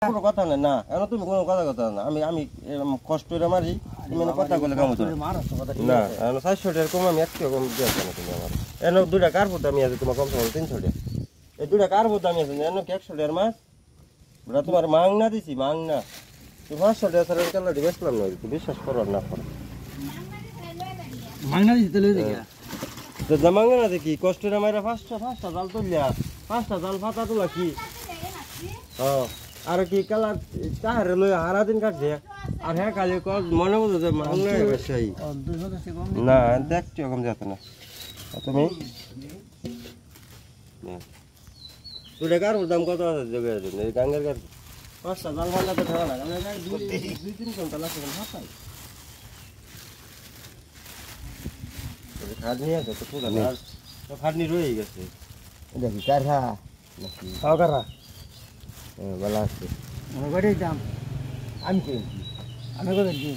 কোনো কথা না না এখন তুমি কোনো কথা না আমি আমি কষ্ট করে মারি তুমি কথা বলে কাম হতো না এখন 400 টাকার কম আমি 100 কম দিয়ে না তুমি আমার এখন দুইটা কার্পোর দামি আছে তোমার কম সময় 300 টাকা এই দুইটা কার্পোর দামি আছে এখন কি 100 টাকার মাছ ওটা তোমার মাং না দিছি মাং না তুমি 500 টাকা ছাড়া কালাটি বেচলাম না তুমি বিশ্বাস করো না করো মাং না দিতে লই দেখি তো জামাং না দেখি কষ্ট করে মাইরা পাঁচটা জাল তুললা পাঁচটা জাল ফাটা তোলা কি হ্যাঁ আর কি কালার তাহারে লই হারা দিন কাটছে আর হ্যাঁ কালি মনে বলতো যে মাংনা বেশাই না দেখতে কম যেত না তুমি তুই কার দাম কত আছে জোগাড় এই গাঙ্গের কার পাঁচটা জাল ফাটাতে ঠেলা না আমি 2-3 ঘন্টা লাগছে ফাটাই খাটনি আছে তো পুরো না তো খাটনি রয়ে গেছে দেখি কারহা নাকি কারা ভালো আছে আমি কই দাম আমি কই আমি কই দিই